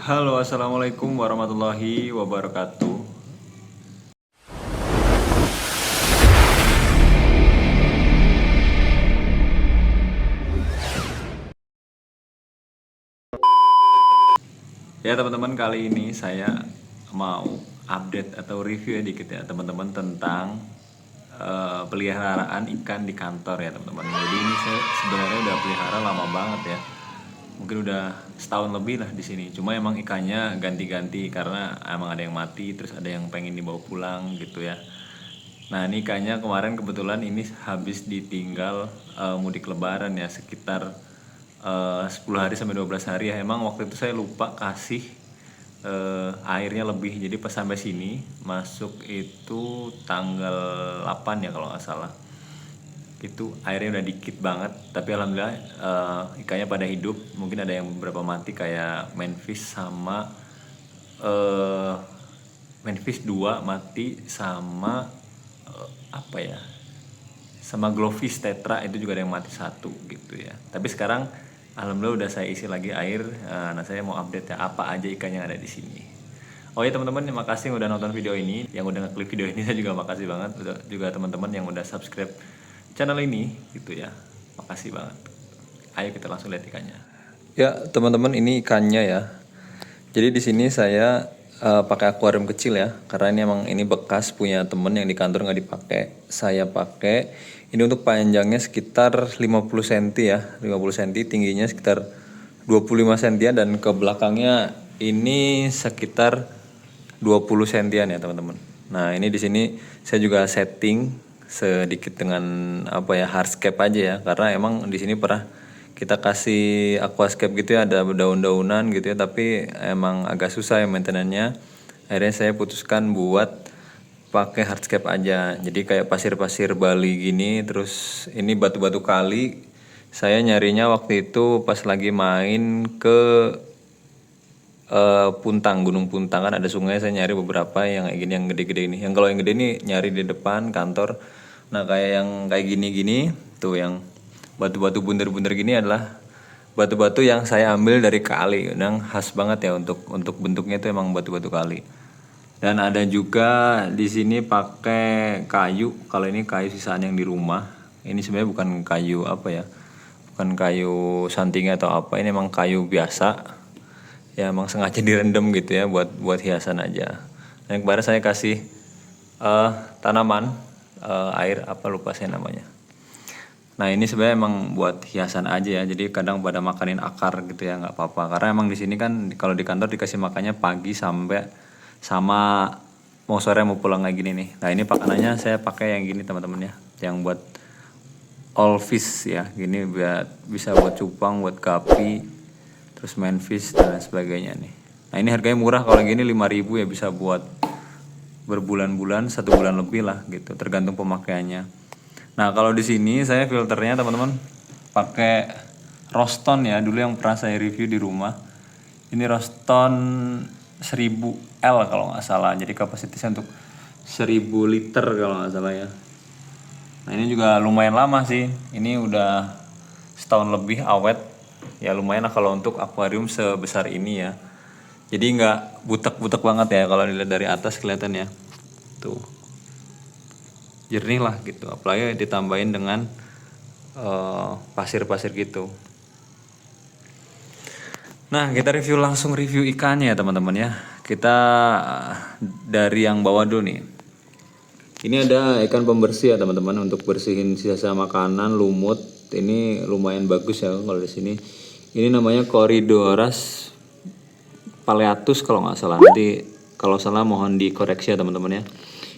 Halo, assalamualaikum warahmatullahi wabarakatuh. Ya teman-teman, kali ini saya mau update atau review ya dikit ya teman-teman tentang peliharaan ikan di kantor ya teman-teman. Jadi ini saya sebenarnya udah pelihara lama banget ya. Mungkin udah setahun lebih lah di sini. Cuma emang ikannya ganti-ganti karena emang ada yang mati, terus ada yang pengen dibawa pulang gitu ya. Nah ini ikannya kemarin kebetulan ini habis ditinggal mudik lebaran ya, sekitar 10 hari sampai 12 hari ya. Emang waktu itu saya lupa kasih airnya lebih, jadi pas sampai sini masuk itu tanggal 8 ya kalau nggak salah, itu airnya udah dikit banget. Tapi alhamdulillah ikannya pada hidup. Mungkin ada yang beberapa mati kayak manfish sama manfish 2 mati, sama apa ya, sama glowfish tetra itu juga ada yang mati satu gitu ya. Tapi sekarang alhamdulillah udah saya isi lagi air. Nah saya mau update ya apa aja ikan yang ada di sini. Oh ya teman-teman, terima kasih yang udah nonton video ini, yang udah ngeklik video ini. Saya juga makasih banget. Juga teman-teman yang udah subscribe channel ini gitu ya. Makasih banget. Ayo kita langsung lihat ikannya. Ya teman-teman, ini ikannya ya. Jadi di sini saya pakai akuarium kecil ya, karena ini emang ini bekas punya temen yang di kantor nggak dipakai. Saya pakai ini untuk panjangnya sekitar 50 cm ya, 50 cm, tingginya sekitar 25 cm, dan ke belakangnya ini sekitar 20 cm ya teman-teman. Nah ini di sini saya juga setting sedikit dengan apa ya, hardscape aja ya, karena emang di sini pernah kita kasih aquascape gitu ya, ada daun-daunan gitu ya, tapi emang agak susah ya maintenance-nya. Akhirnya saya putuskan buat pakai hardscape aja. Jadi kayak pasir-pasir Bali gini, terus ini batu-batu kali. Saya nyarinya waktu itu pas lagi main ke Puntang, Gunung Puntang, kan ada sungai. Saya nyari beberapa yang kayak gini, yang gede-gede ini. Yang kalau yang gede ini nyari di depan kantor. Nah kayak yang kayak gini-gini tuh, yang batu-batu bunder-bunder gini adalah batu-batu yang saya ambil dari kali, yang khas banget ya, untuk bentuknya itu emang batu-batu kali. Dan ada juga di sini pakai kayu. Kalau ini kayu sisaan yang di rumah. Ini sebenarnya bukan kayu apa ya, bukan kayu santing atau apa. Ini emang kayu biasa. Ya emang sengaja direndam gitu ya, buat hiasan aja. Yang kemarin saya kasih tanaman air apa, lupa saya namanya. Nah ini sebenarnya emang buat hiasan aja ya. Jadi kadang pada makanin akar gitu ya, nggak apa-apa. Karena emang di sini kan kalau di kantor dikasih makannya pagi sampai sama mau sore mau pulang kayak gini nih. Nah ini pakanannya saya pakai yang gini teman-teman ya, yang buat all fish ya. Gini bisa buat cupang, buat gapi, terus manfish dan lain sebagainya nih. Nah ini harganya murah, kalau gini 5.000 ya, bisa buat berbulan-bulan, 1 bulan lebih lah gitu, tergantung pemakaiannya. Nah kalau di sini saya filternya teman-teman pakai Roston ya, dulu yang pernah saya review di rumah. Ini Roston 1000L kalau nggak salah, jadi kapasitasnya untuk 1000 liter kalau nggak salah ya. Nah ini juga lumayan lama sih, ini udah setahun lebih awet ya, lumayan lah kalau untuk akuarium sebesar ini ya. Jadi nggak butek-butek banget ya, kalau dilihat dari atas kelihatan ya, tuh jernih lah gitu, apalagi ditambahin dengan pasir-pasir gitu. Nah kita langsung review ikannya ya teman-teman ya. Kita dari yang bawah dulu nih. Ini ada ikan pembersih ya teman-teman, untuk bersihin sisa makanan, lumut. Ini lumayan bagus ya kalau di sini. Ini namanya Corydoras paleatus kalau nggak salah. Nanti kalau salah mohon dikoreksi ya teman-teman ya.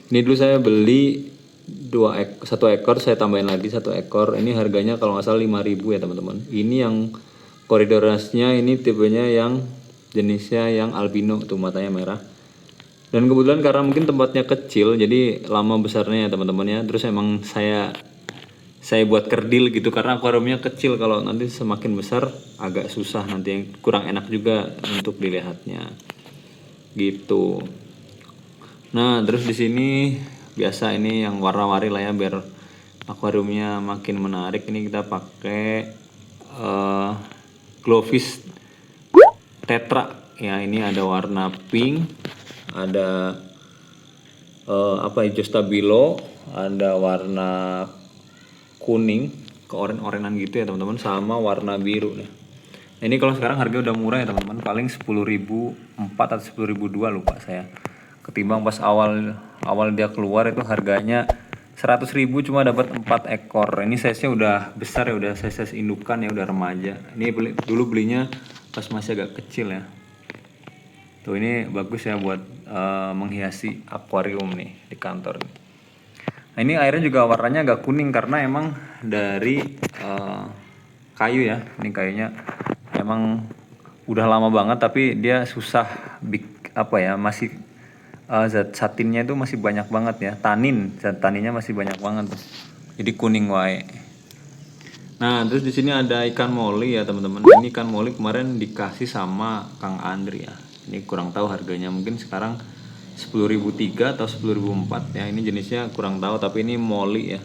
Ini dulu saya beli 1 ekor, saya tambahin lagi 1 ekor. Ini harganya kalau nggak salah 5.000 ya teman-teman. Ini yang Coryidorasnya, ini tipenya yang jenisnya yang albino tuh, matanya merah. Dan kebetulan karena mungkin tempatnya kecil, jadi lama besarnya ya teman-teman ya. Terus emang saya buat kerdil gitu, karena akuariumnya kecil. Kalau nanti semakin besar agak susah, nanti kurang enak juga untuk dilihatnya gitu. Nah terus di sini biasa ini yang warna-warni lah ya, biar akuariumnya makin menarik. Ini kita pakai glowfish tetra ya, ini ada warna pink, ada hijau stabilo, ada warna kuning ke oren-orenan gitu ya teman-teman, sama warna biru nih. Nah, ini kalau sekarang harga udah murah ya teman-teman, paling 10.004 atau 10.002 lupa saya. Ketimbang pas awal dia keluar itu harganya 100.000 cuma dapat 4 ekor. Ini size-nya udah besar ya, udah size indukan ya, udah remaja. Ini dulu belinya pas masih agak kecil ya. Tuh ini bagus ya buat menghiasi akuarium nih di kantor nih. Nah, ini airnya juga warnanya agak kuning karena emang dari kayu ya. Ini kayunya emang udah lama banget tapi dia susah masih zat satinnya itu masih banyak banget ya. Zat taninnya masih banyak banget tuh. Jadi kuning wae. Nah, terus di sini ada ikan moli ya teman-teman. Ini ikan moli kemarin dikasih sama Kang Andri ya. Ini kurang tahu harganya, mungkin sekarang 10.003 atau 10.004 ya. Ini jenisnya kurang tahu, tapi ini moli ya.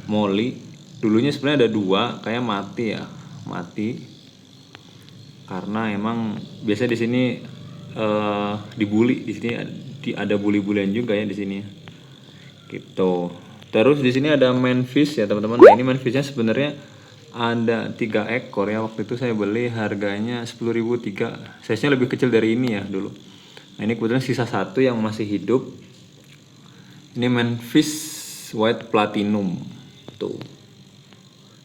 Moli dulunya sebenarnya ada 2, kayak mati ya. Mati. Karena emang biasa di sini dibully, di sini ada bully-bulian juga ya di sini. Gitu. Terus di sini ada manfish ya teman-teman. Nah, ini manfishnya sebenarnya ada 3 ekor ya. Waktu itu saya beli harganya 10.003. Size-nya lebih kecil dari ini ya dulu. Nah, ini kebetulan sisa 1 yang masih hidup. Ini manfish white platinum tuh.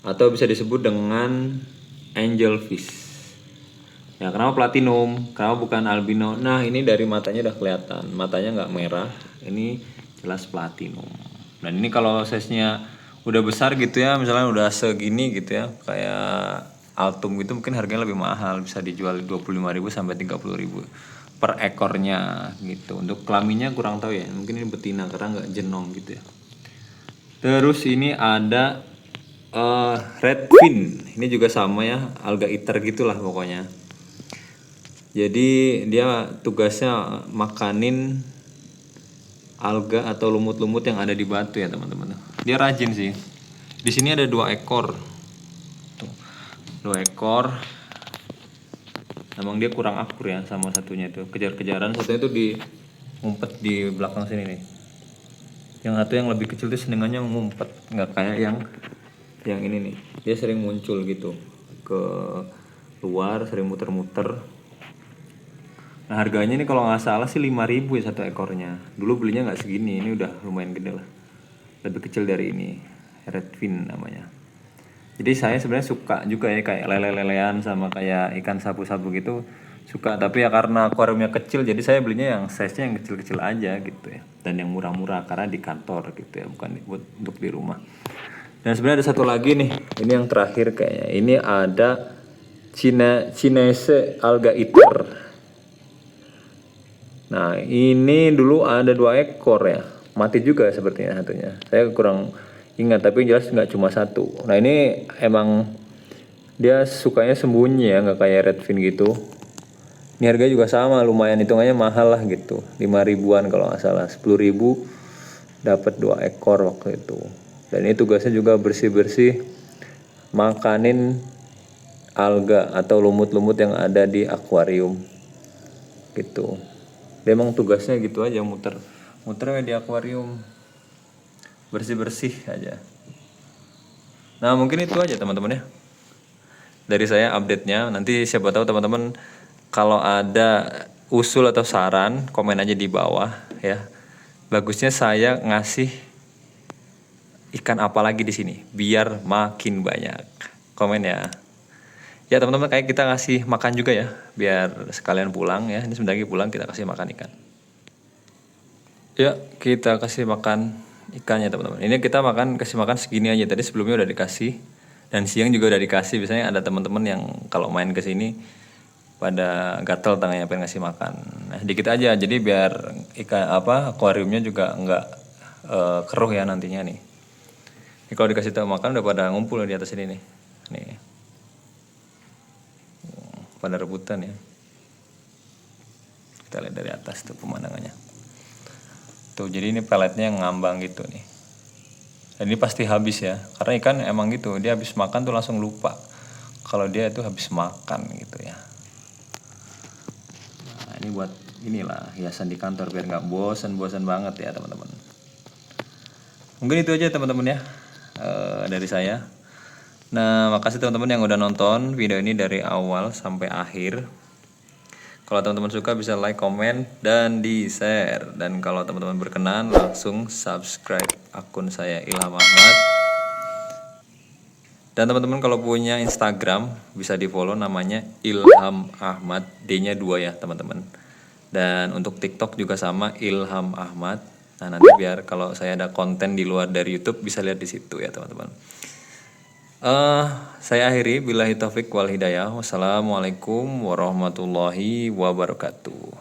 Atau bisa disebut dengan angelfish. Ya, kenapa platinum? Kenapa bukan albino? Nah, ini dari matanya udah kelihatan. Matanya nggak merah. Ini jelas platinum. Dan ini kalau size-nya udah besar gitu ya, misalnya udah segini gitu ya, kayak altum gitu, mungkin harganya lebih mahal, bisa dijual 25.000 sampai 30.000 per ekornya gitu. Untuk kelaminnya kurang tahu ya, mungkin ini betina karena nggak jenong gitu ya. Terus ini ada redfin. Ini juga sama ya, alga eater gitulah pokoknya. Jadi dia tugasnya makanin alga atau lumut-lumut yang ada di batu ya teman-teman. Dia rajin sih. Di sini ada 2 ekor. Tuh, 2 ekor. Emang dia kurang akur ya sama satunya itu. Kejar-kejaran, satunya itu di ngumpet di belakang sini nih. Yang satu yang lebih kecil itu senengannya ngumpet, nggak kayak yang ini nih. Dia sering muncul gitu ke luar, sering muter-muter. Nah, harganya ini kalau nggak salah sih 5.000 ya 1 ekornya. Dulu belinya nggak segini, ini udah lumayan gede lah. Lebih kecil dari ini, redfin namanya. Jadi saya sebenarnya suka juga ya kayak lele-lelean sama kayak ikan sapu-sapu gitu. Suka, tapi ya karena akuariumnya kecil jadi saya belinya yang size-nya yang kecil-kecil aja gitu ya. Dan yang murah-murah karena di kantor gitu ya, bukan untuk di rumah. Dan sebenarnya ada satu lagi nih, ini yang terakhir kayaknya. Ini ada Chinese alga eater. Nah, ini dulu ada 2 ekor ya, mati juga sepertinya satunya. Saya kurang ingat, tapi jelas nggak cuma 1. Nah, ini emang dia sukanya sembunyi ya, nggak kayak redfin gitu. Ini harga juga sama, lumayan hitungannya mahal lah gitu, 5.000-an kalau nggak salah, 10.000 dapat 2 ekor waktu itu. Dan ini tugasnya juga bersih-bersih, makanin alga atau lumut-lumut yang ada di akuarium gitu. Dia emang tugasnya gitu aja, muter di akuarium, bersih aja. Nah, mungkin itu aja teman-teman ya dari saya update-nya. Nanti siapa tahu teman-teman kalau ada usul atau saran, komen aja di bawah ya. Bagusnya saya ngasih ikan apa lagi di sini biar makin banyak. Komen ya. Ya teman-teman, kayak kita kasih makan juga ya, biar sekalian pulang ya. Ini sebentar lagi pulang kita kasih makan ikan. Ya, kita kasih makan ikannya teman-teman. Ini kita kasih makan segini aja. Tadi sebelumnya udah dikasih, dan siang juga udah dikasih. Biasanya ada teman-teman yang kalau main ke sini pada gatel tangannya pengen ngasih makan. Nah, dikit aja. Jadi biar akuariumnya juga nggak keruh ya nantinya nih. Ini kalau dikasih tahu makan udah pada ngumpul di atas ini nih. Nih. Pada rebutan ya. Kita lihat dari atas tuh pemandangannya. Tuh, jadi ini peletnya yang ngambang gitu nih. Dan ini pasti habis ya. Karena ikan emang gitu, dia habis makan tuh langsung lupa kalau dia itu habis makan gitu ya. ini buat inilah hiasan di kantor biar nggak bosan-bosan banget ya teman-teman. Mungkin itu aja teman-teman ya dari saya. Nah, makasih teman-teman yang udah nonton video ini dari awal sampai akhir. Kalau teman-teman suka bisa like, komen, dan di-share. Dan kalau teman-teman berkenan langsung subscribe akun saya Ilham Ahmad. Dan teman-teman kalau punya Instagram bisa di-follow namanya Ilham Ahmad, D-nya 2 ya teman-teman. Dan untuk TikTok juga sama Ilham Ahmad. Nah, nanti biar kalau saya ada konten di luar dari YouTube bisa lihat di situ ya teman-teman. Saya akhiri billahi taufik wal hidayah. Wassalamualaikum warahmatullahi wabarakatuh.